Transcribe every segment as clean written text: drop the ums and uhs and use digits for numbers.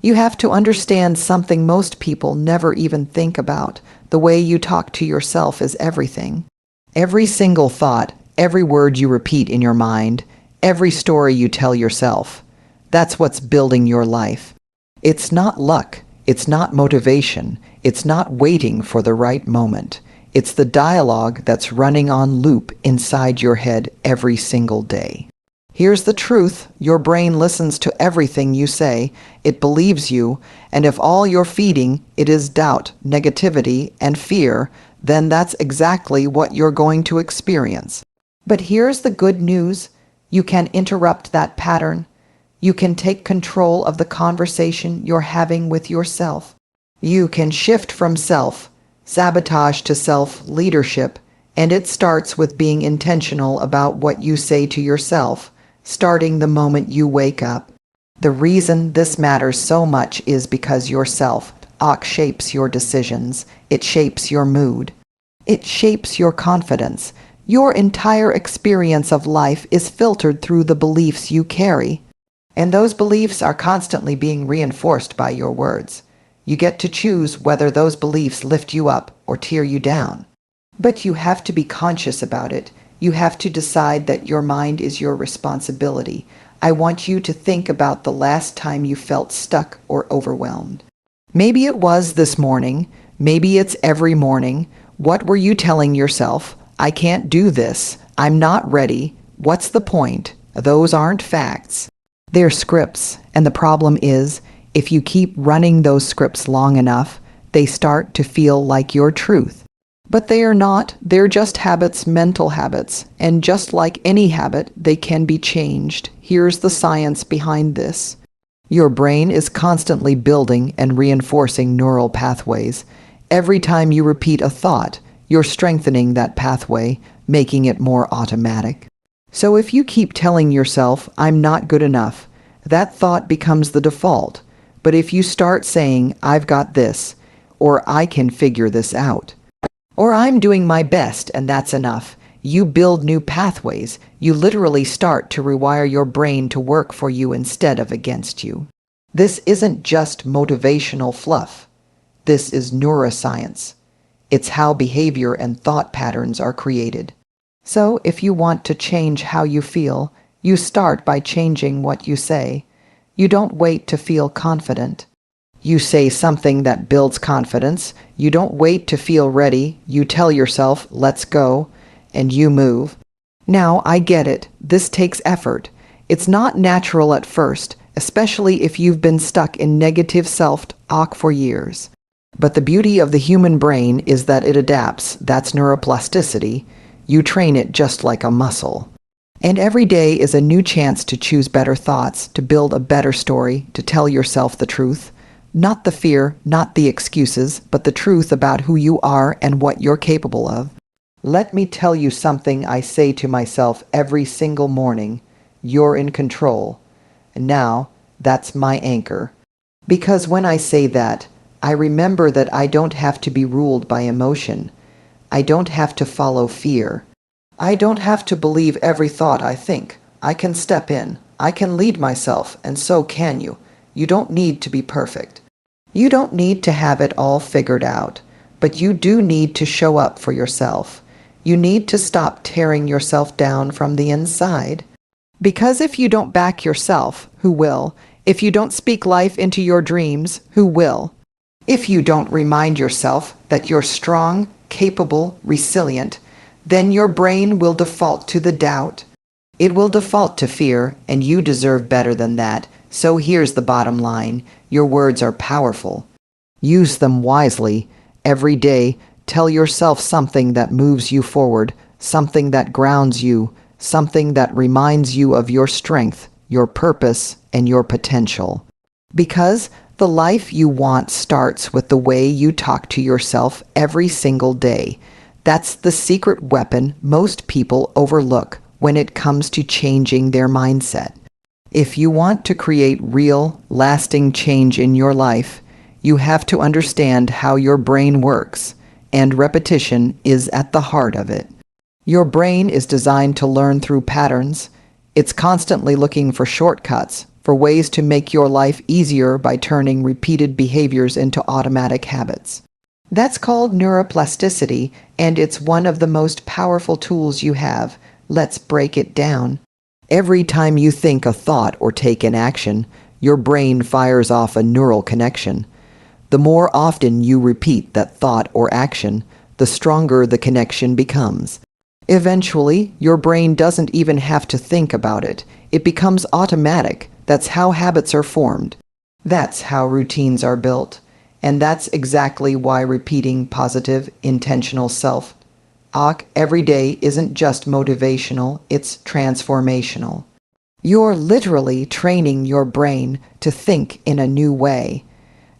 You have to understand something most people never even think about. The way you talk to yourself is everything. Every single thought, every word you repeat in your mind, every story you tell yourself. That's what's building your life. It's not luck. It's not motivation. It's not waiting for the right moment. It's the dialogue that's running on loop inside your head every single day. Here's the truth. Your brain listens to everything you say. It believes you, and if all you're feeding it is doubt, negativity, and fear, then that's exactly what you're going to experience. But here's the good news. You can interrupt that pattern. You can take control of the conversation you're having with yourself. You can shift from self-sabotage to self-leadership, and it starts with being intentional about what you say to yourself, starting the moment you wake up. The reason this matters so much is because your self-talk shapes your decisions. It shapes your mood. It shapes your confidence. Your entire experience of life is filtered through the beliefs you carry. And those beliefs are constantly being reinforced by your words. You get to choose whether those beliefs lift you up or tear you down. But you have to be conscious about it. You have to decide that your mind is your responsibility. I want you to think about the last time you felt stuck or overwhelmed. Maybe it was this morning. Maybe it's every morning. What were you telling yourself? I can't do this. I'm not ready. What's the point? Those aren't facts. They're scripts, and the problem is, if you keep running those scripts long enough, they start to feel like your truth. But they are not. They're just habits, mental habits, and just like any habit, they can be changed. Here's the science behind this. Your brain is constantly building and reinforcing neural pathways. Every time you repeat a thought, you're strengthening that pathway, making it more automatic. So if you keep telling yourself, I'm not good enough, that thought becomes the default. But if you start saying, I've got this, or I can figure this out, or I'm doing my best and that's enough, you build new pathways. You literally start to rewire your brain to work for you instead of against you. This isn't just motivational fluff. This is neuroscience. It's how behavior and thought patterns are created. So, if you want to change how you feel, you start by changing what you say. You don't wait to feel confident. You say something that builds confidence. You don't wait to feel ready. You tell yourself, let's go, and you move. Now, I get it. This takes effort. It's not natural at first, especially if you've been stuck in negative self-talk for years. But the beauty of the human brain is that it adapts. That's neuroplasticity. You train it just like a muscle. And every day is a new chance to choose better thoughts, to build a better story, to tell yourself the truth. Not the fear, not the excuses, but the truth about who you are and what you're capable of. Let me tell you something I say to myself every single morning. You're in control. And now, that's my anchor. Because when I say that, I remember that I don't have to be ruled by emotion. I don't have to follow fear. I don't have to believe every thought I think. I can step in. I can lead myself, and so can you. You don't need to be perfect. You don't need to have it all figured out, but you do need to show up for yourself. You need to stop tearing yourself down from the inside. Because if you don't back yourself, who will? If you don't speak life into your dreams, who will? If you don't remind yourself that you're strong, capable, resilient, then your brain will default to the doubt. It will default to fear, and you deserve better than that. So here's the bottom line. Your words are powerful. Use them wisely. Every day, tell yourself something that moves you forward, something that grounds you, something that reminds you of your strength, your purpose, and your potential. Because the life you want starts with the way you talk to yourself every single day. That's the secret weapon most people overlook when it comes to changing their mindset. If you want to create real, lasting change in your life, you have to understand how your brain works, and repetition is at the heart of it. Your brain is designed to learn through patterns. It's constantly looking for shortcuts, for ways to make your life easier by turning repeated behaviors into automatic habits. That's called neuroplasticity, and it's one of the most powerful tools you have. Let's break it down. Every time you think a thought or take an action, your brain fires off a neural connection. The more often you repeat that thought or action, the stronger the connection becomes. Eventually, your brain doesn't even have to think about it. It becomes automatic. That's how habits are formed. That's how routines are built. And that's exactly why repeating positive, intentional self-talk every day isn't just motivational, it's transformational. You're literally training your brain to think in a new way.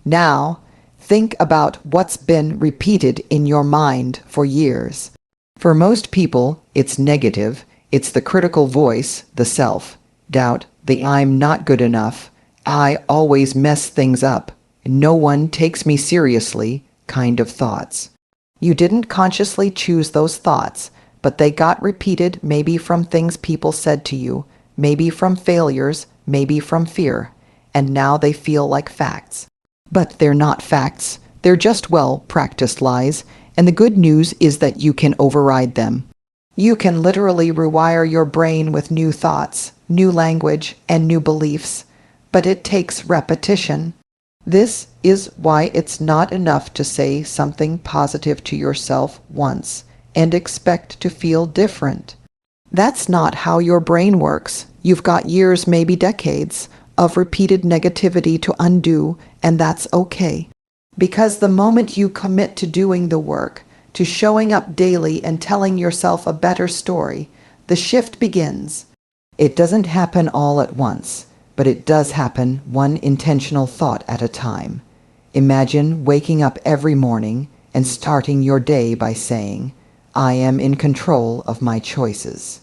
Now, think about what's been repeated in your mind for years. For most people, it's negative. It's the critical voice, the self-doubt, the I'm not good enough, I always mess things up, no one takes me seriously kind of thoughts. You didn't consciously choose those thoughts, but they got repeated maybe from things people said to you, maybe from failures, maybe from fear, and now they feel like facts. But they're not facts. They're just well-practiced lies, and the good news is that you can override them. You can literally rewire your brain with new thoughts, new language, and new beliefs, but it takes repetition. This is why it's not enough to say something positive to yourself once and expect to feel different. That's not how your brain works. You've got years, maybe decades, of repeated negativity to undo, and that's okay. Because the moment you commit to doing the work, to showing up daily and telling yourself a better story, the shift begins. It doesn't happen all at once, but it does happen one intentional thought at a time. Imagine waking up every morning and starting your day by saying, I am in control of my choices.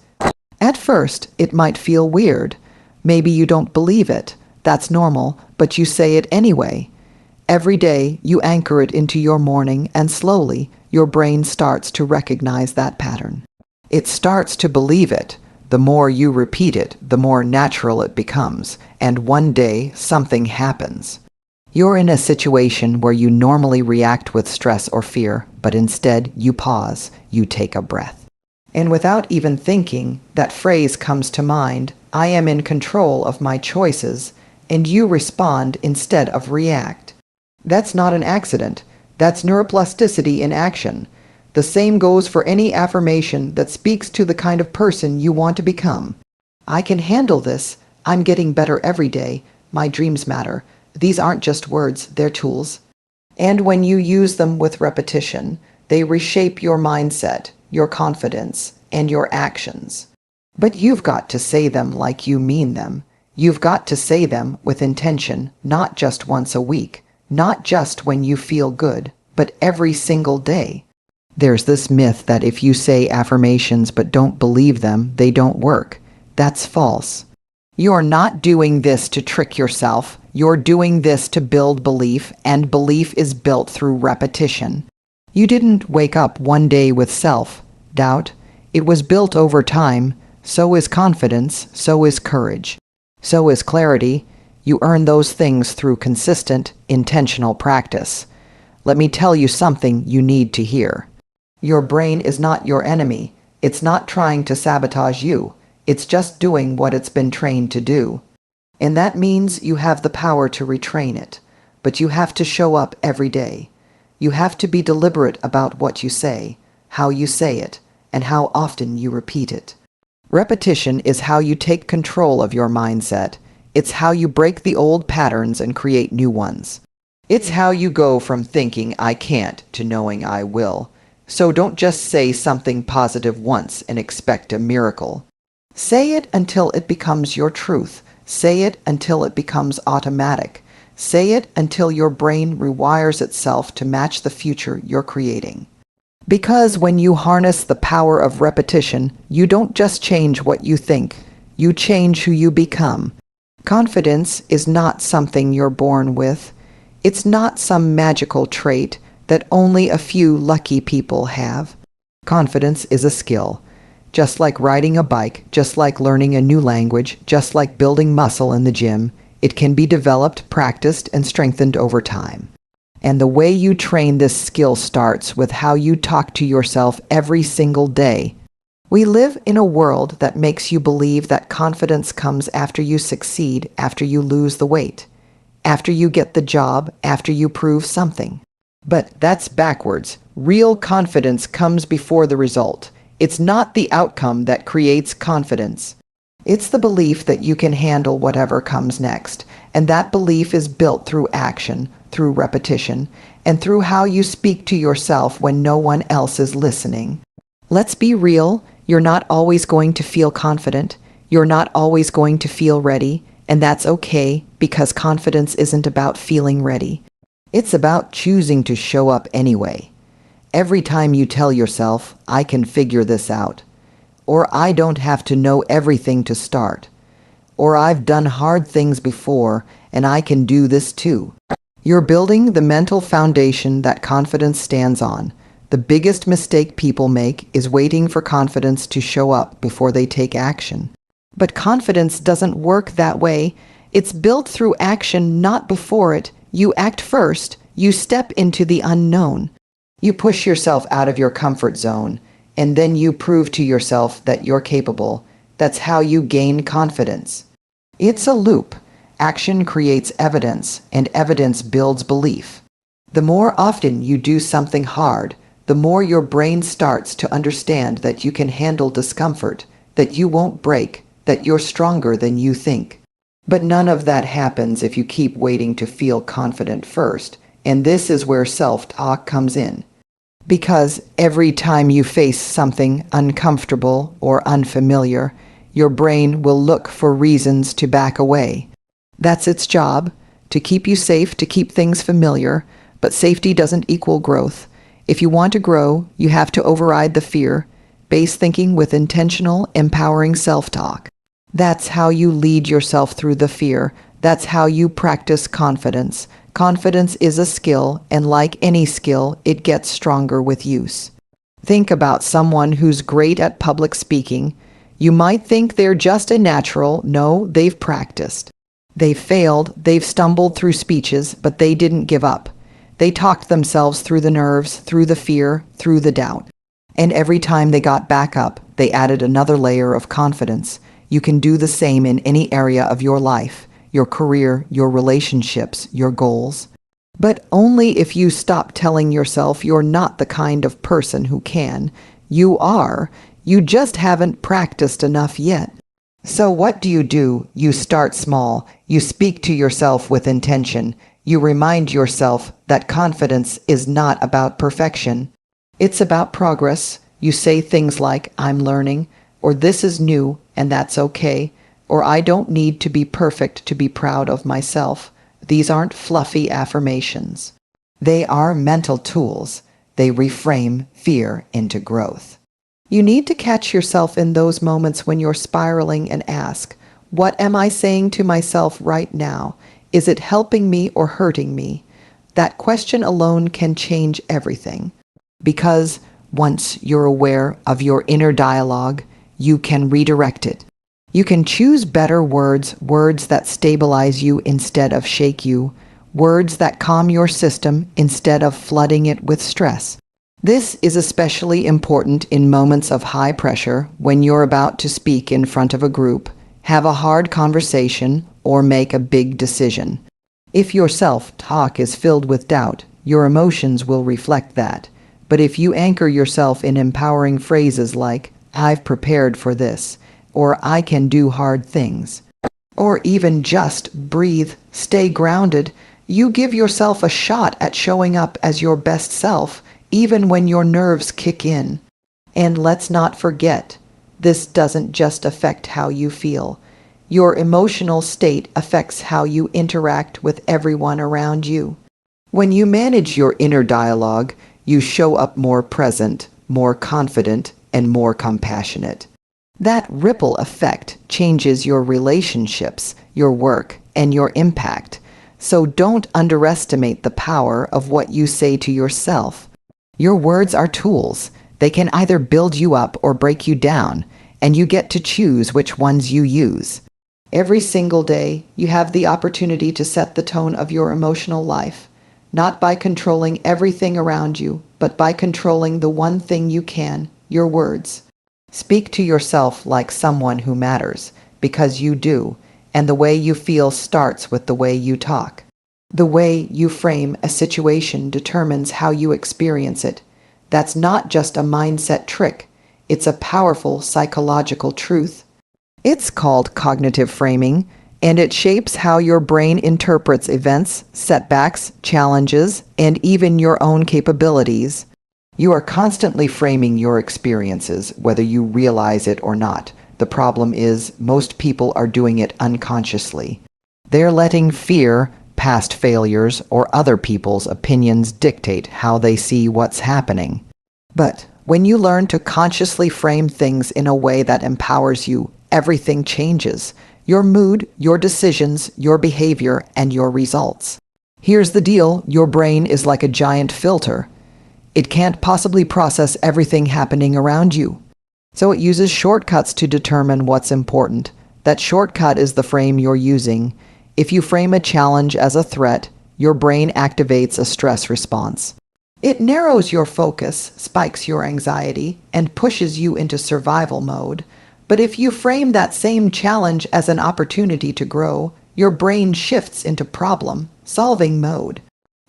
At first, it might feel weird. Maybe you don't believe it. That's normal, but you say it anyway. Every day, you anchor it into your morning, and slowly, your brain starts to recognize that pattern. It starts to believe it. The more you repeat it, the more natural it becomes, and one day, something happens. You're in a situation where you normally react with stress or fear, but instead, you pause, you take a breath. And without even thinking, that phrase comes to mind, I am in control of my choices, and you respond instead of react. That's not an accident. That's neuroplasticity in action. The same goes for any affirmation that speaks to the kind of person you want to become. I can handle this. I'm getting better every day. My dreams matter. These aren't just words, they're tools. And when you use them with repetition, they reshape your mindset, your confidence, and your actions. But you've got to say them like you mean them. You've got to say them with intention, not just once a week, not just when you feel good, but every single day. There's this myth that if you say affirmations but don't believe them, they don't work. That's false. You're not doing this to trick yourself. You're doing this to build belief, and belief is built through repetition. You didn't wake up one day with self-doubt. It was built over time. So is confidence, so is courage, so is clarity. You earn those things through consistent, intentional practice. Let me tell you something you need to hear. Your brain is not your enemy. It's not trying to sabotage you. It's just doing what it's been trained to do. And that means you have the power to retrain it. But you have to show up every day. You have to be deliberate about what you say, how you say it, and how often you repeat it. Repetition is how you take control of your mindset. It's how you break the old patterns and create new ones. It's how you go from thinking I can't to knowing I will. So don't just say something positive once and expect a miracle. Say it until it becomes your truth. Say it until it becomes automatic. Say it until your brain rewires itself to match the future you're creating. Because when you harness the power of repetition, you don't just change what you think, you change who you become. Confidence is not something you're born with. It's not some magical trait that only a few lucky people have. Confidence is a skill. Just like riding a bike, just like learning a new language, just like building muscle in the gym, it can be developed, practiced, and strengthened over time. And the way you train this skill starts with how you talk to yourself every single day. We live in a world that makes you believe that confidence comes after you succeed, after you lose the weight, after you get the job, after you prove something. But that's backwards. Real confidence comes before the result. It's not the outcome that creates confidence. It's the belief that you can handle whatever comes next, and that belief is built through action, through repetition, and through how you speak to yourself when no one else is listening. Let's be real, you're not always going to feel confident, you're not always going to feel ready, and that's okay because confidence isn't about feeling ready. It's about choosing to show up anyway. Every time you tell yourself, I can figure this out, or I don't have to know everything to start, or I've done hard things before and I can do this too. You're building the mental foundation that confidence stands on. The biggest mistake people make is waiting for confidence to show up before they take action. But confidence doesn't work that way. It's built through action, not before it. You act first. You step into the unknown. You push yourself out of your comfort zone, and then you prove to yourself that you're capable. That's how you gain confidence. It's a loop. Action creates evidence, and evidence builds belief. The more often you do something hard, the more your brain starts to understand that you can handle discomfort, that you won't break, that you're stronger than you think. But none of that happens if you keep waiting to feel confident first, and this is where self-talk comes in. Because every time you face something uncomfortable or unfamiliar, your brain will look for reasons to back away. That's its job, to keep you safe, to keep things familiar, but safety doesn't equal growth. If you want to grow, you have to override the fear-based thinking with intentional, empowering self-talk. That's how you lead yourself through the fear. That's how you practice confidence. Confidence is a skill, and like any skill, it gets stronger with use. Think about someone who's great at public speaking. You might think they're just a natural. No, they've practiced. They've failed, they've stumbled through speeches, but they didn't give up. They talked themselves through the nerves, through the fear, through the doubt. And every time they got back up, they added another layer of confidence. You can do the same in any area of your life, your career, your relationships, your goals. But only if you stop telling yourself you're not the kind of person who can. You are. You just haven't practiced enough yet. So what do? You start small. You speak to yourself with intention. You remind yourself that confidence is not about perfection. It's about progress. You say things like, I'm learning, or this is new, and that's okay, or I don't need to be perfect to be proud of myself. These aren't fluffy affirmations. They are mental tools. They reframe fear into growth. You need to catch yourself in those moments when you're spiraling and ask, what am I saying to myself right now? Is it helping me or hurting me? That question alone can change everything. Because once you're aware of your inner dialogue, you can redirect it. You can choose better words, words that stabilize you instead of shake you, words that calm your system instead of flooding it with stress. This is especially important in moments of high pressure when you're about to speak in front of a group, have a hard conversation, or make a big decision. If your self-talk is filled with doubt, your emotions will reflect that. But if you anchor yourself in empowering phrases like, I've prepared for this, or I can do hard things, or even just breathe, stay grounded, you give yourself a shot at showing up as your best self, even when your nerves kick in. And let's not forget, this doesn't just affect how you feel. Your emotional state affects how you interact with everyone around you. When you manage your inner dialogue, you show up more present, more confident, and more compassionate. That ripple effect changes your relationships, your work, and your impact. So don't underestimate the power of what you say to yourself. Your words are tools. They can either build you up or break you down, and you get to choose which ones you use. Every single day, you have the opportunity to set the tone of your emotional life, not by controlling everything around you, but by controlling the one thing you can, your words. Speak to yourself like someone who matters, because you do, and the way you feel starts with the way you talk. The way you frame a situation determines how you experience it. That's not just a mindset trick, it's a powerful psychological truth. It's called cognitive framing, and it shapes how your brain interprets events, setbacks, challenges, and even your own capabilities. You are constantly framing your experiences, whether you realize it or not. The problem is, most people are doing it unconsciously. They're letting fear, past failures, or other people's opinions dictate how they see what's happening. But when you learn to consciously frame things in a way that empowers you, everything changes. Your mood, your decisions, your behavior, and your results. Here's the deal, your brain is like a giant filter. It can't possibly process everything happening around you. So it uses shortcuts to determine what's important. That shortcut is the frame you're using. If you frame a challenge as a threat, your brain activates a stress response. It narrows your focus, spikes your anxiety, and pushes you into survival mode. But if you frame that same challenge as an opportunity to grow, your brain shifts into problem-solving mode.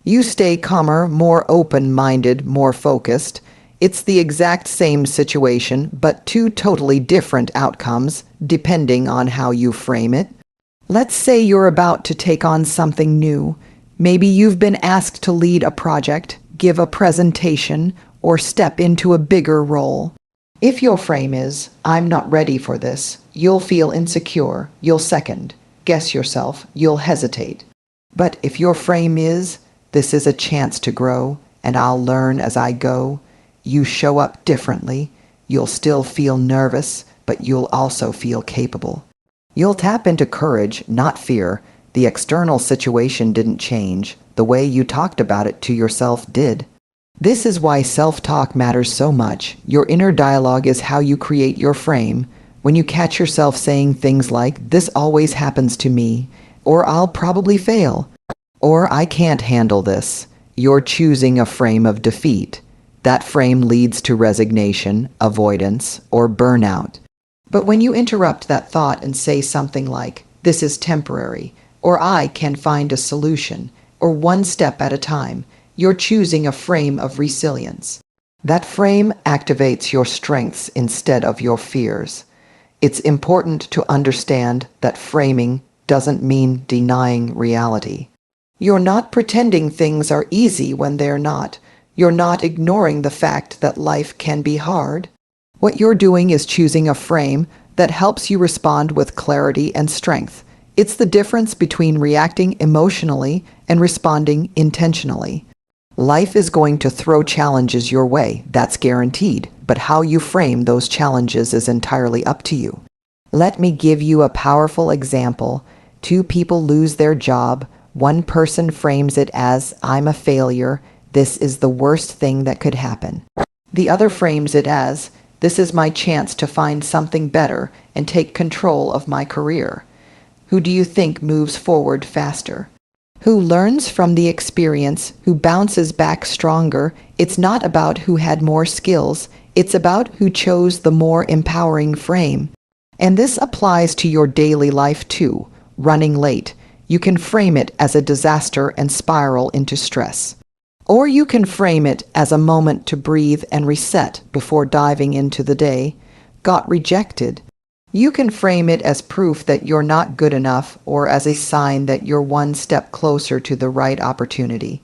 You stay calmer, more open-minded, more focused. It's the exact same situation, but two totally different outcomes, depending on how you frame it. Let's say you're about to take on something new. Maybe you've been asked to lead a project, give a presentation, or step into a bigger role. If your frame is, "I'm not ready for this," you'll feel insecure, you'll second, guess yourself, you'll hesitate. But if your frame is, "This is a chance to grow, and I'll learn as I go," you show up differently. You'll still feel nervous, but you'll also feel capable. You'll tap into courage, not fear. The external situation didn't change. The way you talked about it to yourself did. This is why self-talk matters so much. Your inner dialogue is how you create your frame. When you catch yourself saying things like, "This always happens to me," or "I'll probably fail," or "I can't handle this," you're choosing a frame of defeat. That frame leads to resignation, avoidance, or burnout. But when you interrupt that thought and say something like, "This is temporary," or "I can find a solution," or "one step at a time," you're choosing a frame of resilience. That frame activates your strengths instead of your fears. It's important to understand that framing doesn't mean denying reality. You're not pretending things are easy when they're not. You're not ignoring the fact that life can be hard. What you're doing is choosing a frame that helps you respond with clarity and strength. It's the difference between reacting emotionally and responding intentionally. Life is going to throw challenges your way, that's guaranteed, but how you frame those challenges is entirely up to you. Let me give you a powerful example. Two people lose their job. One person frames it as, "I'm a failure. This is the worst thing that could happen." The other frames it as, "This is my chance to find something better and take control of my career." Who do you think moves forward faster? Who learns from the experience, who bounces back stronger? It's not about who had more skills, it's about who chose the more empowering frame. And this applies to your daily life too. Running late, you can frame it as a disaster and spiral into stress. Or you can frame it as a moment to breathe and reset before diving into the day. Got rejected. You can frame it as proof that you're not good enough or as a sign that you're one step closer to the right opportunity.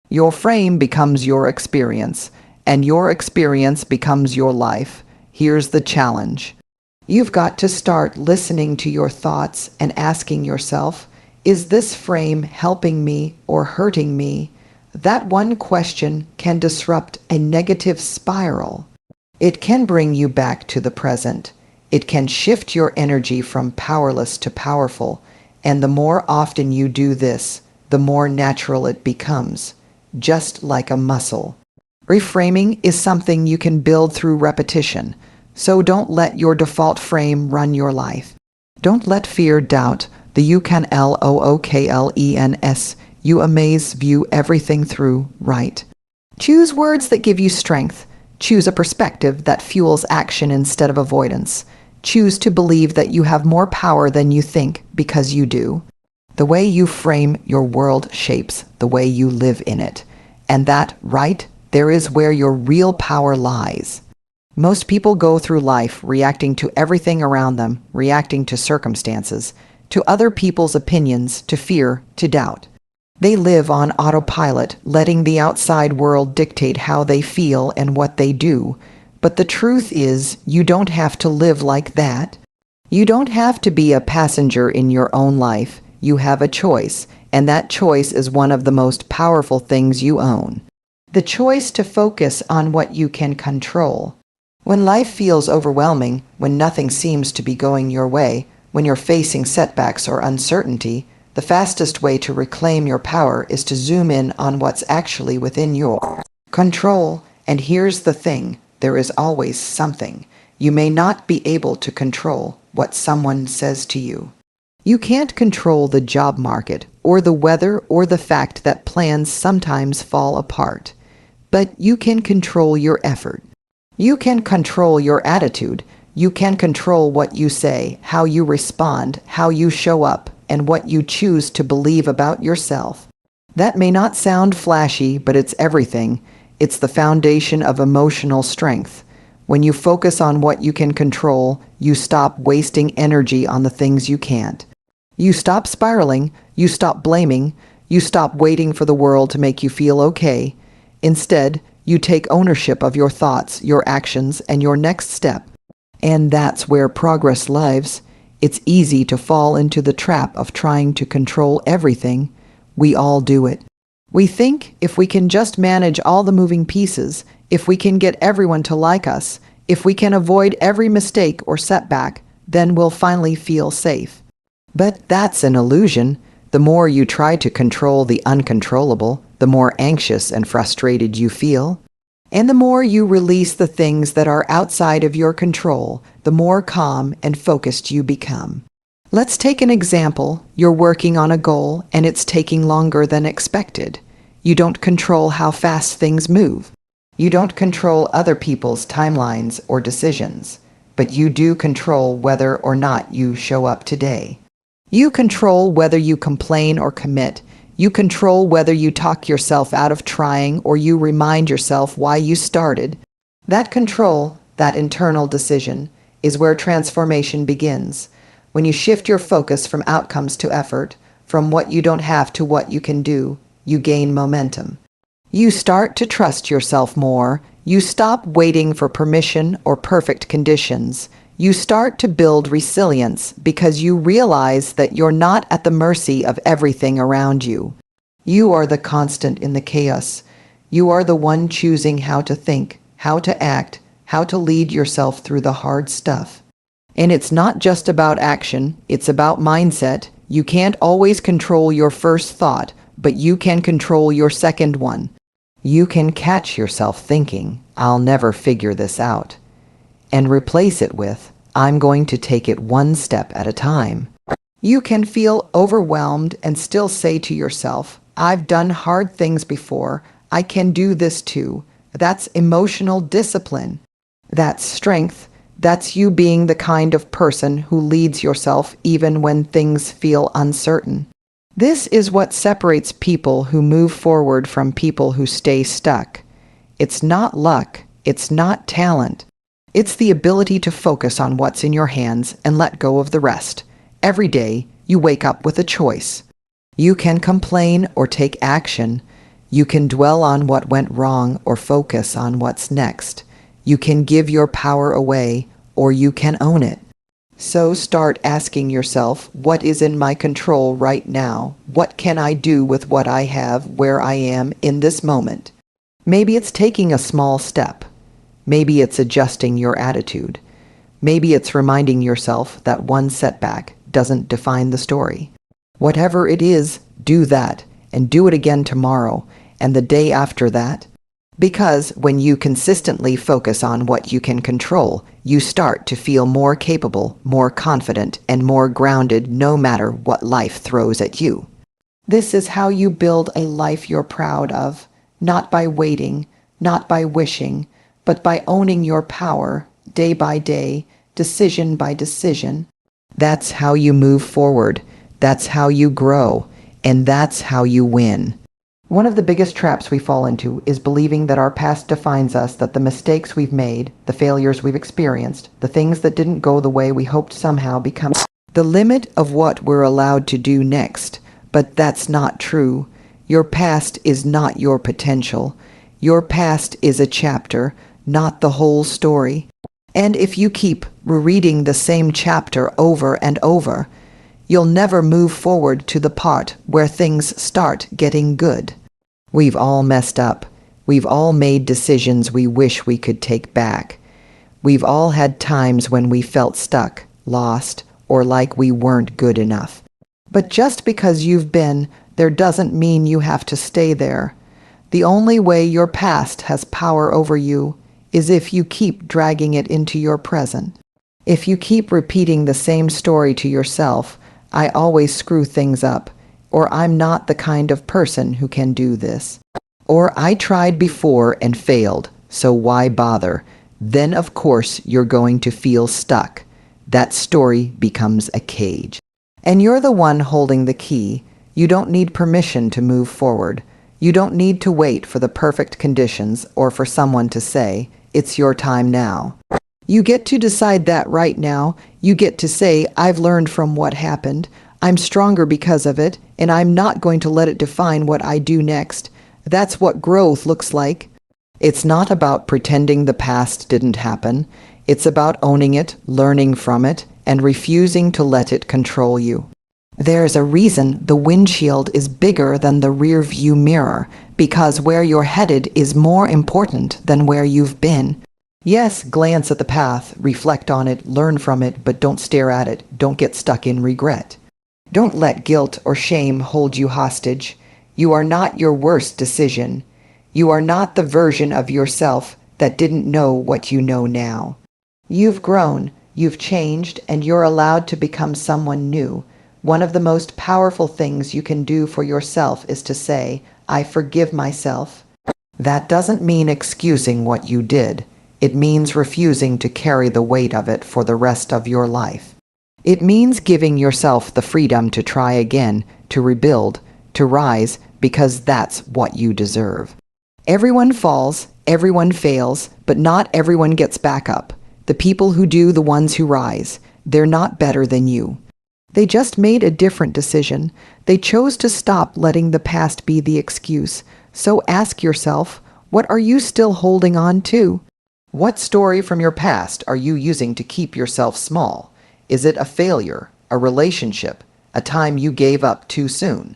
Your frame becomes your experience, and your experience becomes your life. Here's the challenge. You've got to start listening to your thoughts and asking yourself, is this frame helping me or hurting me? That one question can disrupt a negative spiral. It can bring you back to the present. It can shift your energy from powerless to powerful, and the more often you do this, the more natural it becomes, just like a muscle. Reframing is something you can build through repetition, so don't let your default frame run your life. Don't let fear, doubt, the you can lookleness, you amaze, view everything through right. Choose words that give you strength. Choose a perspective that fuels action instead of avoidance. Choose to believe that you have more power than you think, because you do. The way you frame your world shapes the way you live in it. And that, right, there is where your real power lies. Most people go through life reacting to everything around them, reacting to circumstances, to other people's opinions, to fear, to doubt. They live on autopilot, letting the outside world dictate how they feel and what they do. But the truth is, you don't have to live like that. You don't have to be a passenger in your own life. You have a choice, and that choice is one of the most powerful things you own. The choice to focus on what you can control. When life feels overwhelming, when nothing seems to be going your way, when you're facing setbacks or uncertainty, the fastest way to reclaim your power is to zoom in on what's actually within your control. And here's the thing, there is always something. You may not be able to control what someone says to you. You can't control the job market, or the weather, or the fact that plans sometimes fall apart. But you can control your effort. You can control your attitude. You can control what you say, how you respond, how you show up, and what you choose to believe about yourself. That may not sound flashy, but it's everything. It's the foundation of emotional strength. When you focus on what you can control, you stop wasting energy on the things you can't. You stop spiraling, you stop blaming, you stop waiting for the world to make you feel okay. Instead, you take ownership of your thoughts, your actions, and your next step. And that's where progress lives. It's easy to fall into the trap of trying to control everything. We all do it. We think if we can just manage all the moving pieces, if we can get everyone to like us, if we can avoid every mistake or setback, then we'll finally feel safe. But that's an illusion. The more you try to control the uncontrollable, the more anxious and frustrated you feel. And the more you release the things that are outside of your control, the more calm and focused you become. Let's take an example. You're working on a goal and it's taking longer than expected. You don't control how fast things move. You don't control other people's timelines or decisions, but you do control whether or not you show up today. You control whether you complain or commit. You control whether you talk yourself out of trying or you remind yourself why you started. That control, that internal decision, is where transformation begins. When you shift your focus from outcomes to effort, from what you don't have to what you can do, you gain momentum. You start to trust yourself more. You stop waiting for permission or perfect conditions. You start to build resilience because you realize that you're not at the mercy of everything around you. You are the constant in the chaos. You are the one choosing how to think, how to act, how to lead yourself through the hard stuff. And it's not just about action, it's about mindset. You can't always control your first thought, but you can control your second one. You can catch yourself thinking, "I'll never figure this out," and replace it with, "I'm going to take it one step at a time." You can feel overwhelmed and still say to yourself, "I've done hard things before. I can do this too." That's emotional discipline. That's strength. That's you being the kind of person who leads yourself even when things feel uncertain. This is what separates people who move forward from people who stay stuck. It's not luck. It's not talent. It's the ability to focus on what's in your hands and let go of the rest. Every day, you wake up with a choice. You can complain or take action. You can dwell on what went wrong or focus on what's next. You can give your power away or you can own it. So start asking yourself, what is in my control right now? What can I do with what I have where I am in this moment? Maybe it's taking a small step. Maybe it's adjusting your attitude. Maybe it's reminding yourself that one setback doesn't define the story. Whatever it is, do that, and do it again tomorrow, and the day after that. Because when you consistently focus on what you can control, you start to feel more capable, more confident, and more grounded no matter what life throws at you. This is how you build a life you're proud of, not by waiting, not by wishing, but by owning your power day by day, decision by decision. That's how you move forward, that's how you grow, and that's how you win. One of the biggest traps we fall into is believing that our past defines us, that the mistakes we've made, the failures we've experienced, the things that didn't go the way we hoped somehow become the limit of what we're allowed to do next. But that's not true. Your past is not your potential. Your past is a chapter, not the whole story. And if you keep rereading the same chapter over and over, you'll never move forward to the part where things start getting good. We've all messed up. We've all made decisions we wish we could take back. We've all had times when we felt stuck, lost, or like we weren't good enough. But just because you've been there doesn't mean you have to stay there. The only way your past has power over you is if you keep dragging it into your present. If you keep repeating the same story to yourself, I always screw things up, or I'm not the kind of person who can do this, or I tried before and failed, so why bother? Then of course you're going to feel stuck. That story becomes a cage. And you're the one holding the key. You don't need permission to move forward. You don't need to wait for the perfect conditions or for someone to say, "It's your time now." You get to decide that right now. You get to say, "I've learned from what happened. I'm stronger because of it, and I'm not going to let it define what I do next." That's what growth looks like. It's not about pretending the past didn't happen. It's about owning it, learning from it, and refusing to let it control you. There's a reason the windshield is bigger than the rear view mirror, because where you're headed is more important than where you've been. Yes, glance at the path, reflect on it, learn from it, but don't stare at it. Don't get stuck in regret. Don't let guilt or shame hold you hostage. You are not your worst decision. You are not the version of yourself that didn't know what you know now. You've grown, you've changed, and you're allowed to become someone new. One of the most powerful things you can do for yourself is to say, "I forgive myself." That doesn't mean excusing what you did. It means refusing to carry the weight of it for the rest of your life. It means giving yourself the freedom to try again, to rebuild, to rise, because that's what you deserve. Everyone falls, everyone fails, but not everyone gets back up. The people who do, the ones who rise, they're not better than you. They just made a different decision. They chose to stop letting the past be the excuse. So ask yourself, what are you still holding on to? What story from your past are you using to keep yourself small? Is it a failure, a relationship, a time you gave up too soon?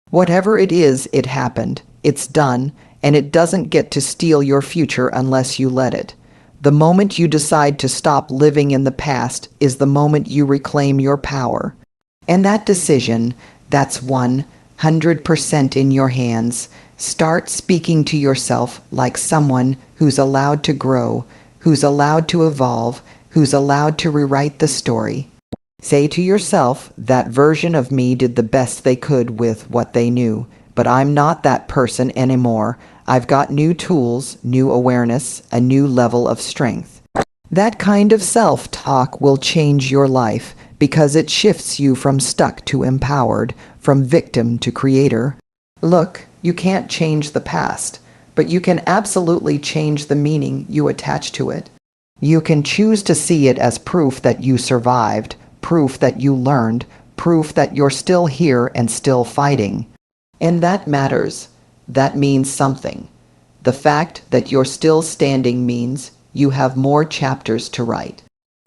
Whatever it is, it happened, it's done, and it doesn't get to steal your future unless you let it. The moment you decide to stop living in the past is the moment you reclaim your power. And that decision, that's 100% in your hands. Start speaking to yourself like someone who's allowed to grow, who's allowed to evolve, who's allowed to rewrite the story. Say to yourself, that version of me did the best they could with what they knew, but I'm not that person anymore. I've got new tools, new awareness, a new level of strength. That kind of self-talk will change your life because it shifts you from stuck to empowered, from victim to creator. Look, you can't change the past, but you can absolutely change the meaning you attach to it. You can choose to see it as proof that you survived, proof that you learned, proof that you're still here and still fighting. And that matters. That means something. The fact that you're still standing means you have more chapters to write.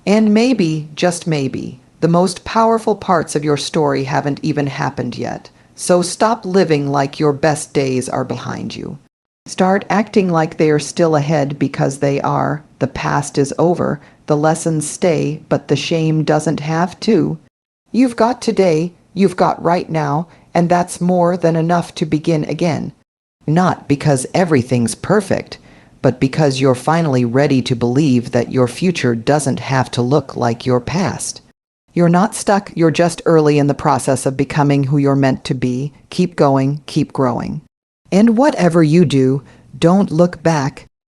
And maybe, just maybe, the most powerful parts of your story haven't even happened yet. So stop living like your best days are behind you. Start acting like they are still ahead, because they are. The past is over. The lessons stay, but the shame doesn't have to. You've got today, you've got right now, and that's more than enough to begin again. Not because everything's perfect, but because you're finally ready to believe that your future doesn't have to look like your past. You're not stuck, you're just early in the process of becoming who you're meant to be. Keep going, keep growing. And whatever you do, don't look back.